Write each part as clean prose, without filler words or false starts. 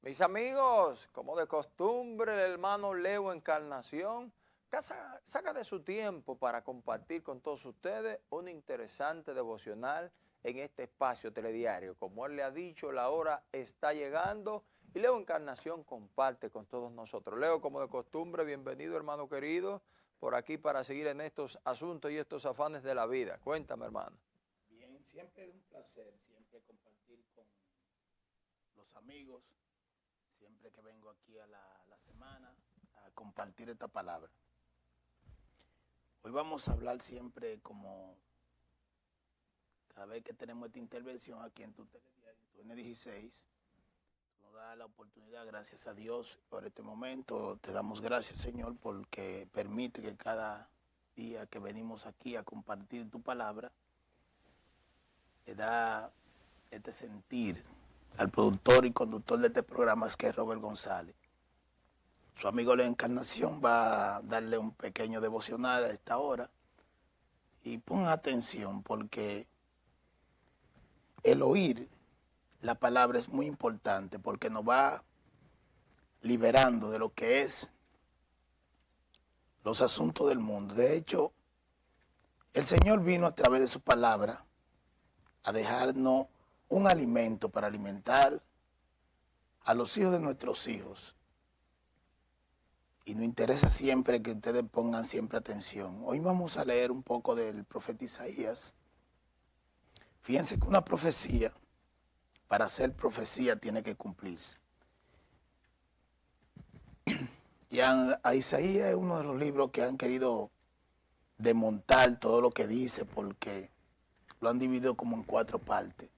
Mis amigos, como de costumbre, el hermano Leo Encarnación saca de su tiempo para compartir con todos ustedes un interesante devocional en este espacio telediario. Como él le ha dicho, la hora está llegando y Leo Encarnación comparte con todos nosotros. Leo, como de costumbre, bienvenido, hermano querido, por aquí para seguir en estos asuntos y estos afanes de la vida. Cuéntame, hermano. Bien, siempre es un placer, siempre compartir con los amigos, siempre que vengo aquí a la semana a compartir esta palabra. Hoy vamos a hablar siempre como cada vez que tenemos esta intervención aquí en tu telediario, tu N16, nos da la oportunidad, gracias a Dios por este momento. Te damos gracias, Señor, porque permite que cada día que venimos aquí a compartir tu palabra, te da este sentir al productor y conductor de este programa, que es Robert González. Su amigo La Encarnación va a darle un pequeño devocional a esta hora. Y pongan atención, porque el oír la palabra es muy importante, porque nos va liberando de lo que es los asuntos del mundo. De hecho, el Señor vino a través de su palabra a dejarnos un alimento para alimentar a los hijos de nuestros hijos. Y nos interesa siempre que ustedes pongan siempre atención. Hoy vamos a leer un poco del profeta Isaías. Fíjense que una profecía, para ser profecía, tiene que cumplirse. Y a Isaías es uno de los libros que han querido desmontar todo lo que dice, porque lo han dividido como en 4 partes.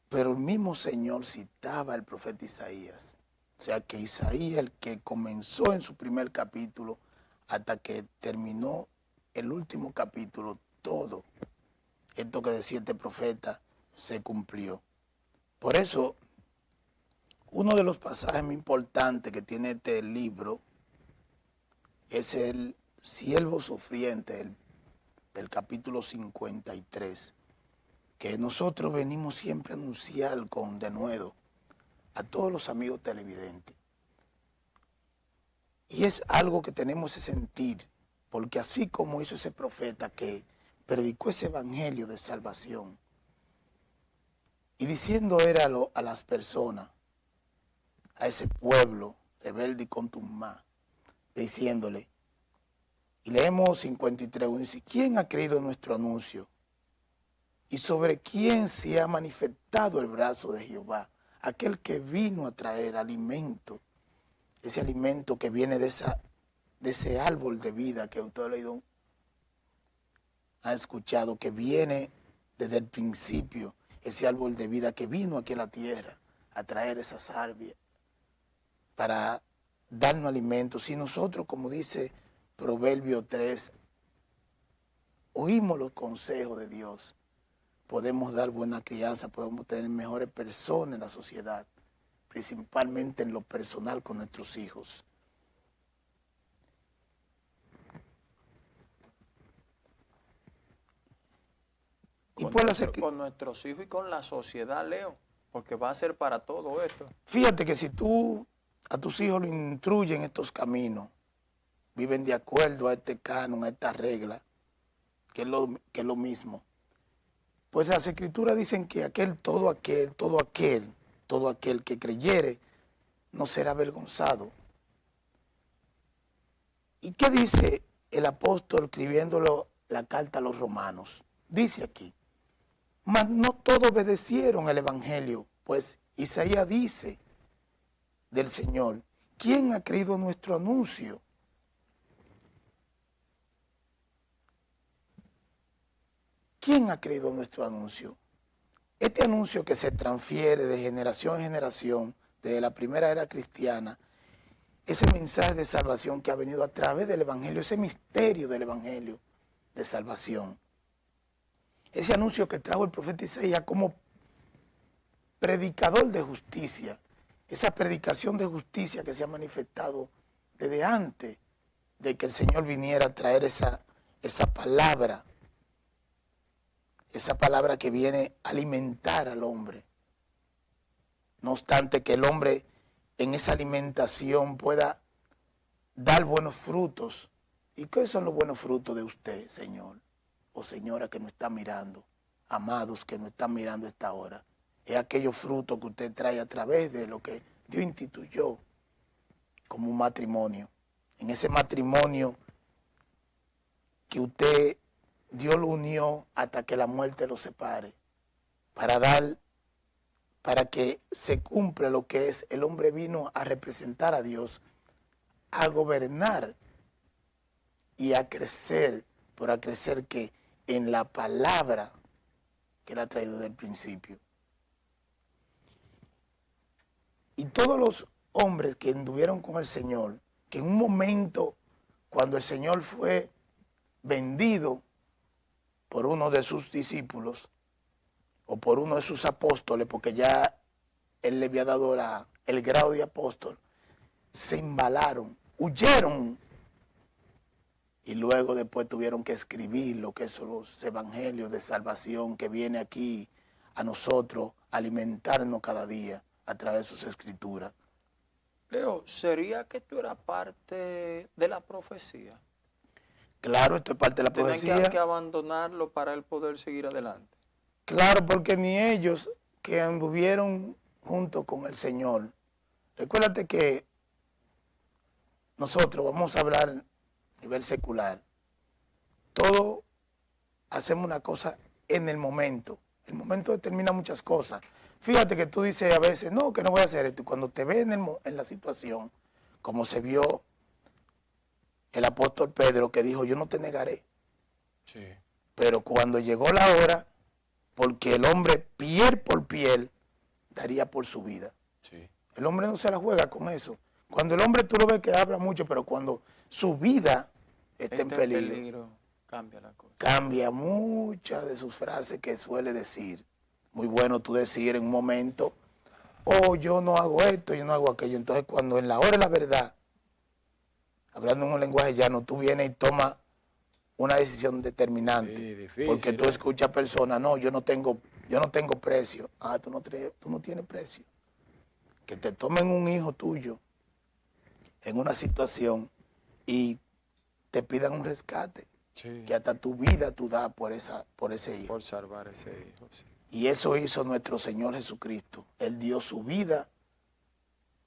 Pero el mismo Señor citaba al profeta Isaías. O sea que Isaías, el que comenzó en su primer capítulo hasta que terminó el último capítulo, todo esto que decía este profeta se cumplió. Por eso, uno de los pasajes muy importantes que tiene este libro es el siervo sufriente del capítulo 53. Que nosotros venimos siempre a anunciar con denuedo a todos los amigos televidentes. Y es algo que tenemos que sentir, porque así como hizo ese profeta que predicó ese evangelio de salvación, y diciendo era a las personas, a ese pueblo rebelde y contumaz, diciéndole, y leemos 53, dice, ¿quién ha creído en nuestro anuncio? ¿Y sobre quién se ha manifestado el brazo de Jehová? Aquel que vino a traer alimento, ese alimento que viene de ese árbol de vida que usted ha leído, ha escuchado, que viene desde el principio, ese árbol de vida que vino aquí a la tierra a traer esa salvia para darnos alimento. Si nosotros, como dice Proverbio 3, oímos los consejos de Dios, podemos dar buena crianza, podemos tener mejores personas en la sociedad, principalmente en lo personal con nuestros hijos. Con nuestros hijos y con la sociedad, Leo, porque va a ser para todo esto. Fíjate que si tú a tus hijos lo instruyen en estos caminos, viven de acuerdo a este canon, a esta regla, que es lo mismo. Pues las escrituras dicen que todo aquel que creyere no será avergonzado. ¿Y qué dice el apóstol escribiéndolo la carta a los romanos? Dice aquí, mas no todos obedecieron el evangelio, pues Isaías dice del Señor, ¿quién ha creído nuestro anuncio? ¿Quién ha creído nuestro anuncio? Este anuncio que se transfiere de generación en generación, desde la primera era cristiana, ese mensaje de salvación que ha venido a través del evangelio, ese misterio del evangelio de salvación. Ese anuncio que trajo el profeta Isaías como predicador de justicia, esa predicación de justicia que se ha manifestado desde antes de que el Señor viniera a traer esa palabra que viene a alimentar al hombre, no obstante que el hombre en esa alimentación pueda dar buenos frutos. ¿Y qué son los buenos frutos de usted, señor o señora que nos está mirando, amados que nos están mirando a esta hora? Es aquellos frutos que usted trae a través de lo que Dios instituyó como un matrimonio. En ese matrimonio que usted, Dios lo unió hasta que la muerte lo separe, para que se cumpla lo que es, el hombre vino a representar a Dios, a gobernar y a crecer, por a crecer que en la palabra que él ha traído desde el principio. Y todos los hombres que anduvieron con el Señor, que en un momento, cuando el Señor fue vendido por uno de sus discípulos, o por uno de sus apóstoles, porque ya él le había dado el grado de apóstol, se embalaron, huyeron, y luego después tuvieron que escribir lo que son los evangelios de salvación que viene aquí a nosotros, alimentarnos cada día a través de sus escrituras. Leo, ¿sería que tú eras parte de la profecía? Claro, esto es parte de la profecía. Tienen que abandonarlo para él poder seguir adelante. Claro, porque ni ellos que anduvieron junto con el Señor. Recuérdate que nosotros vamos a hablar a nivel secular. Todo hacemos una cosa en el momento. El momento determina muchas cosas. Fíjate que tú dices a veces, no, que no voy a hacer esto. Y cuando te ves en la situación, como se vio el apóstol Pedro, que dijo, yo no te negaré. Sí. Pero cuando llegó la hora, porque el hombre piel por piel daría por su vida. Sí. El hombre no se la juega con eso. Cuando el hombre tú lo ves que habla mucho, pero cuando su vida está en peligro, cambia la cosa. Cambia muchas de sus frases que suele decir. Muy bueno tú decir en un momento, oh, yo no hago esto, yo no hago aquello. Entonces cuando en la hora de la verdad, hablando en un lenguaje llano, tú vienes y tomas una decisión determinante. Sí, difícil, porque tú escuchas personas, no, yo no tengo precio. Ah, tú no tienes precio. Que te tomen un hijo tuyo en una situación y te pidan un rescate. Sí. Que hasta tu vida tú das por ese hijo. Por salvar ese hijo, sí. Y eso hizo nuestro Señor Jesucristo. Él dio su vida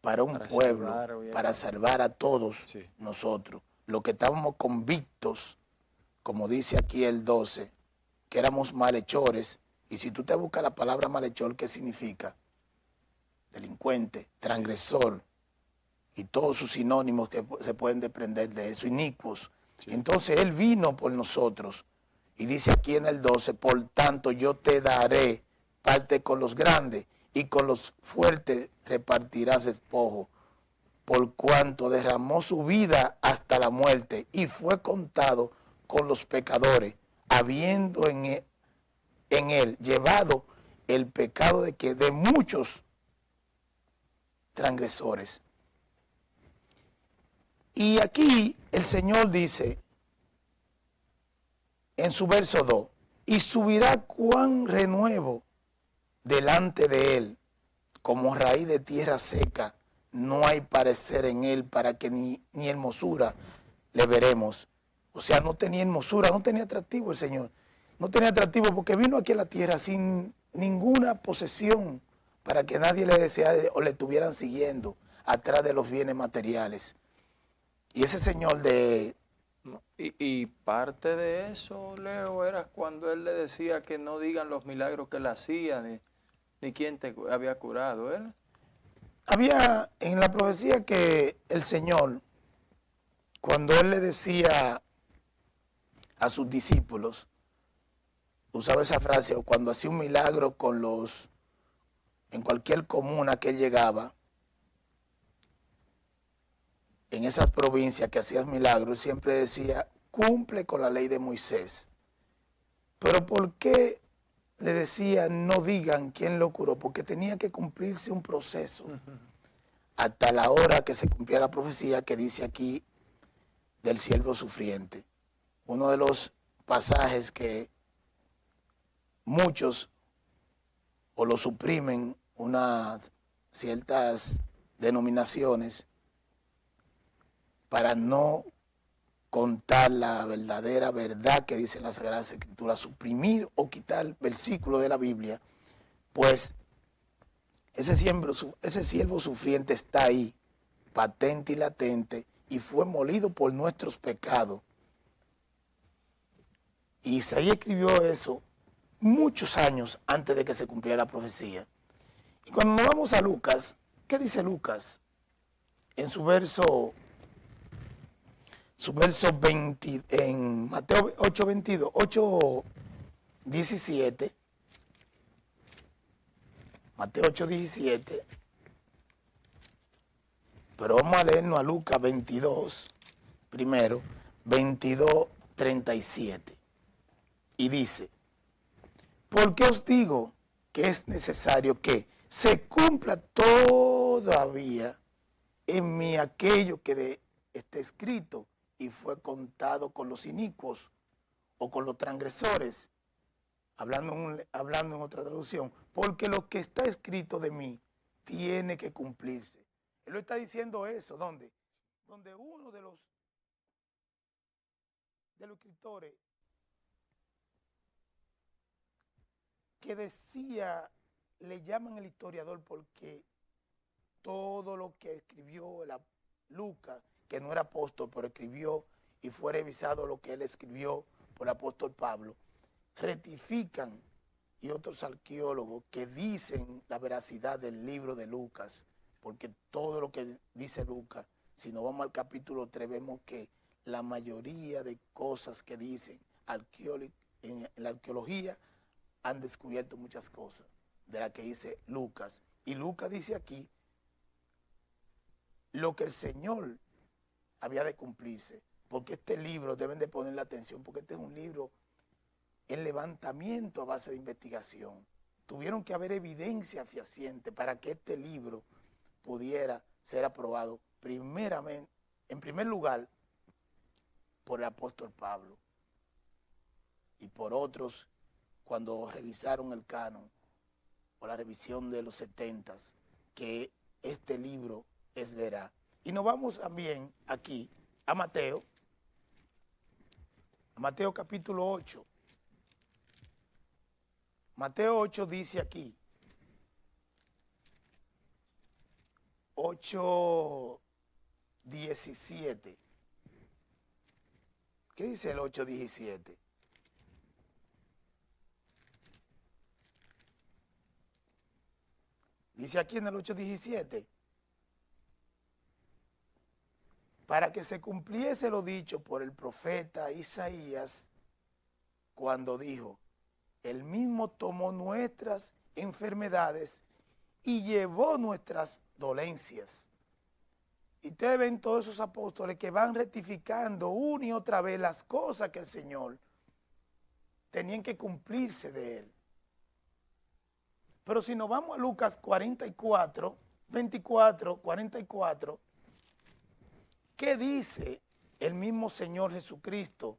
para un pueblo, para salvar a todos nosotros. Los que estábamos convictos, como dice aquí el 12, que éramos malhechores. Y si tú te buscas la palabra malhechor, ¿qué significa? Delincuente, transgresor, y todos sus sinónimos que se pueden desprender de eso, inicuos. Sí. Entonces Él vino por nosotros. Y dice aquí en el 12, por tanto yo te daré parte con los grandes y con los fuertes repartirás despojo, por cuanto derramó su vida hasta la muerte y fue contado con los pecadores, habiendo en él llevado el pecado de muchos transgresores. Y aquí el Señor dice en su verso 2, y subirá cuán renuevo delante de él, como raíz de tierra seca, no hay parecer en él para que ni hermosura le veremos. O sea, no tenía hermosura, no tenía atractivo el Señor. No tenía atractivo porque vino aquí a la tierra sin ninguna posesión para que nadie le deseara o le estuvieran siguiendo atrás de los bienes materiales. Y ese Señor Y parte de eso, Leo, era cuando él le decía que no digan los milagros que él hacía, ni quién te había curado, ¿eh? Había en la profecía que el Señor, cuando él le decía a sus discípulos, usaba esa frase, o cuando hacía un milagro en cualquier comuna que él llegaba, en esas provincias que hacías milagros, siempre decía, cumple con la ley de Moisés. Pero ¿por qué le decía, no digan quién lo curó? Porque tenía que cumplirse un proceso. Hasta la hora que se cumplía la profecía que dice aquí del siervo sufriente. Uno de los pasajes que muchos o lo suprimen una ciertas denominaciones para no contar la verdadera verdad que dice la Sagrada Escritura, suprimir o quitar versículos de la Biblia, pues ese siervo sufriente está ahí, patente y latente, y fue molido por nuestros pecados. Y Isaías escribió eso muchos años antes de que se cumpliera la profecía. Y cuando nos vamos a Lucas, ¿qué dice Lucas? En su verso 20, en Mateo 8:22, 8:17, Mateo 8:17, pero vamos a leernos a Lucas 22, primero, 22:37, y dice: porque os digo que es necesario que se cumpla todavía en mí aquello que está escrito y fue contado con los inicuos o con los transgresores, hablando en otra traducción, porque lo que está escrito de mí tiene que cumplirse. Él lo está diciendo eso, ¿dónde? Donde uno de los escritores que decía, le llaman el historiador porque todo lo que escribió Lucas, que no era apóstol, pero escribió y fue revisado lo que él escribió por el apóstol Pablo, rectifican, y otros arqueólogos que dicen la veracidad del libro de Lucas, porque todo lo que dice Lucas, si nos vamos al capítulo 3, vemos que la mayoría de cosas que dicen en la arqueología han descubierto muchas cosas de las que dice Lucas. Y Lucas dice aquí lo que el Señor había de cumplirse, porque este libro deben de ponerle atención, porque este es un libro en levantamiento a base de investigación. Tuvieron que haber evidencia fehaciente para que este libro pudiera ser aprobado primeramente, en primer lugar, por el apóstol Pablo y por otros cuando revisaron el canon o la revisión de los 70, que este libro es veraz. Y nos vamos también aquí a Mateo capítulo 8. Mateo 8 dice aquí, 8:17. ¿Qué dice el 8:17? Dice aquí en el 8:17, para que se cumpliese lo dicho por el profeta Isaías, cuando dijo: Él mismo tomó nuestras enfermedades y llevó nuestras dolencias. Y ustedes ven todos esos apóstoles que van rectificando una y otra vez las cosas que el Señor tenían que cumplirse de Él. Pero si nos vamos a Lucas 44, 24, 44, ¿qué dice el mismo Señor Jesucristo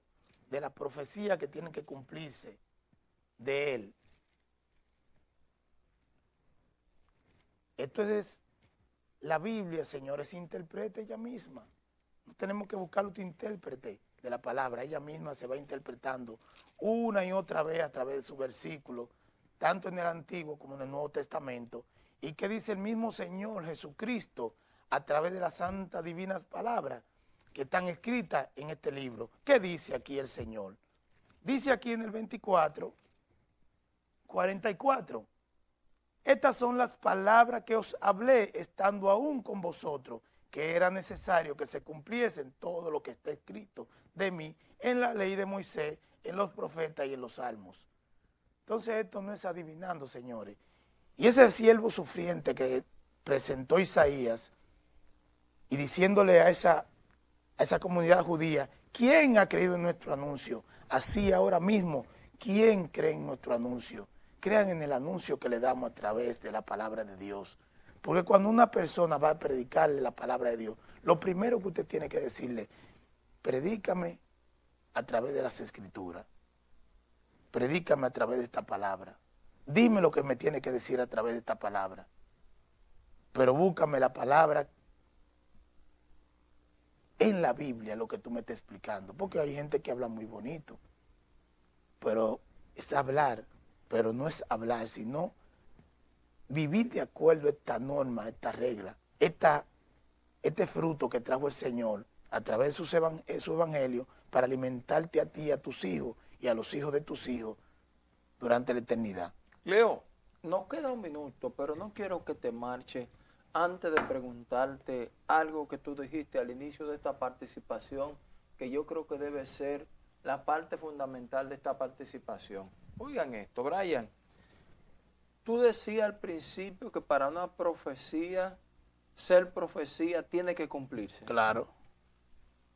de la profecía que tienen que cumplirse de Él? Esto es la Biblia, señores, interpreta ella misma. No tenemos que buscar otro intérprete de la palabra. Ella misma se va interpretando una y otra vez a través de su versículo, tanto en el Antiguo como en el Nuevo Testamento. ¿Y qué dice el mismo Señor Jesucristo a través de las santas divinas palabras que están escritas en este libro? ¿Qué dice aquí el Señor? Dice aquí en el 24, 44. Estas son las palabras que os hablé estando aún con vosotros, que era necesario que se cumpliesen todo lo que está escrito de mí en la ley de Moisés, en los profetas y en los salmos. Entonces esto no es adivinando, señores. Y ese siervo sufriente que presentó Isaías y diciéndole a esa comunidad judía, ¿quién ha creído en nuestro anuncio? Así ahora mismo, ¿quién cree en nuestro anuncio? Crean en el anuncio que le damos a través de la palabra de Dios. Porque cuando una persona va a predicarle la palabra de Dios, lo primero que usted tiene que decirle: predícame a través de las Escrituras. Predícame a través de esta palabra. Dime lo que me tiene que decir a través de esta palabra. pero búscame la palabra en la Biblia, lo que tú me estás explicando, porque hay gente que habla muy bonito, pero es hablar, pero no es hablar, sino vivir de acuerdo a esta norma, a esta regla, este fruto que trajo el Señor a través de su evangelio para alimentarte a ti y a tus hijos y a los hijos de tus hijos durante la eternidad. Leo, nos queda un minuto, pero no quiero que te marches antes de preguntarte algo que tú dijiste al inicio de esta participación, que yo creo que debe ser la parte fundamental de esta participación. Oigan esto, Brian, tú decías al principio que para una profecía, ser profecía tiene que cumplirse. Claro.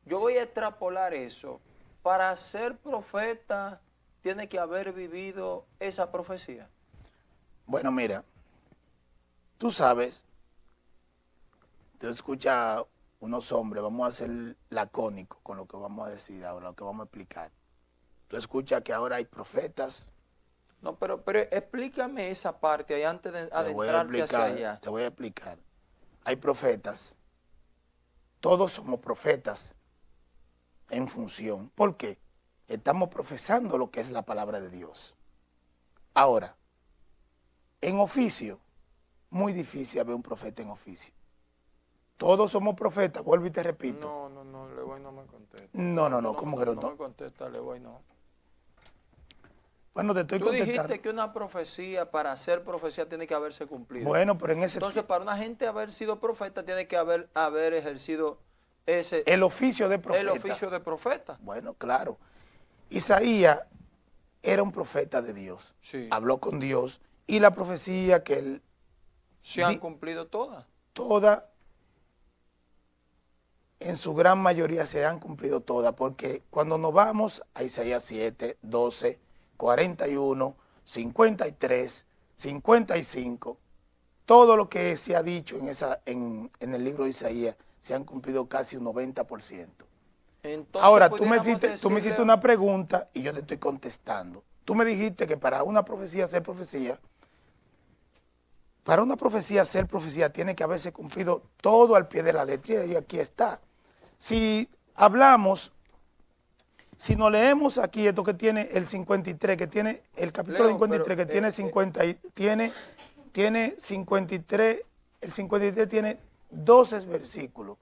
Yo voy a extrapolar eso. Para ser profeta, tiene que haber vivido esa profecía. Bueno, mira, tú sabes, tú escuchas unos hombres, vamos a ser lacónicos con lo que vamos a decir ahora, lo que vamos a explicar. Tú escuchas que ahora hay profetas. No, pero explícame esa parte ahí antes de adentrarte hacia allá. Te voy a explicar. Hay profetas. Todos somos profetas en función. ¿Por qué? Estamos profesando lo que es la palabra de Dios. Ahora, en oficio, muy difícil haber un profeta en oficio. Todos somos profetas, vuelvo y te repito. No, Levoy no me contesta. No, ¿cómo que no? No me contesta, Levoy no. Bueno, te estoy contestando. Tú dijiste que una profecía, para ser profecía, tiene que haberse cumplido. Bueno, pero en ese Entonces, para una gente haber sido profeta, tiene que haber ejercido el oficio de profeta. El oficio de profeta. Bueno, claro. Isaías era un profeta de Dios. Sí. Habló con Dios y la profecía que él... ¿Se han cumplido todas? Todas, en su gran mayoría se han cumplido todas, porque cuando nos vamos a Isaías 7, 12, 41, 53, 55, todo lo que se ha dicho en el libro de Isaías se han cumplido casi un 90%. Entonces, ahora, tú me hiciste una pregunta y yo te estoy contestando. Tú me dijiste que para una profecía ser profecía, tiene que haberse cumplido todo al pie de la letra, y aquí está. Si hablamos, si nos leemos aquí esto que tiene el 53, que tiene el capítulo 53, que tiene 50, tiene 53, el 53 tiene 12 versículos.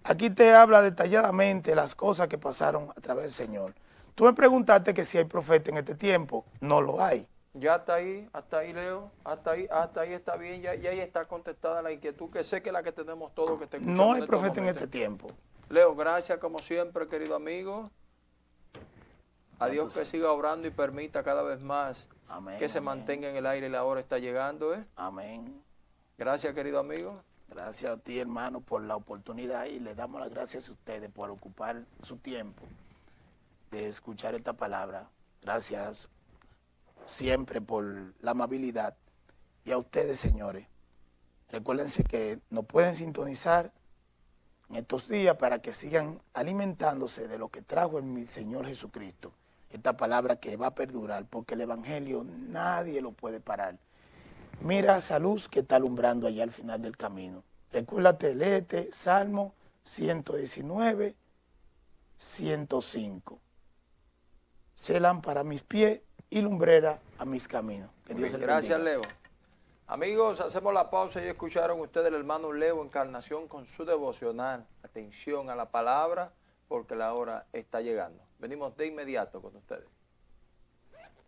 Aquí te habla detalladamente las cosas que pasaron a través del Señor. Tú me preguntaste que si hay profeta en este tiempo. No lo hay. Ya hasta ahí, Leo, hasta ahí está bien, ya ahí está contestada la inquietud, que sé que es la que tenemos todos que te escuchamos. No hay profeta en este tiempo. Leo, gracias como siempre, querido amigo. A Dios que siga obrando y permita cada vez más que se mantenga en el aire y la hora está llegando. Amén. Gracias, querido amigo. Gracias a ti, hermano, por la oportunidad, y le damos las gracias a ustedes por ocupar su tiempo de escuchar esta palabra. Gracias siempre por la amabilidad. Y a ustedes, señores, recuérdense que nos pueden sintonizar en estos días para que sigan alimentándose de lo que trajo en mi Señor Jesucristo. Esta palabra que va a perdurar, porque el Evangelio nadie lo puede parar. Mira esa luz que está alumbrando allá al final del camino. Recuérdate, léete Salmo 119, 105. Sé lámpara a mis pies y lumbrera a mis caminos. Que Dios les bendiga. Gracias, Leo. Amigos, hacemos la pausa y escucharon ustedes el hermano Leo Encarnación con su devocional. Atención a la palabra, porque la hora está llegando. Venimos de inmediato con ustedes.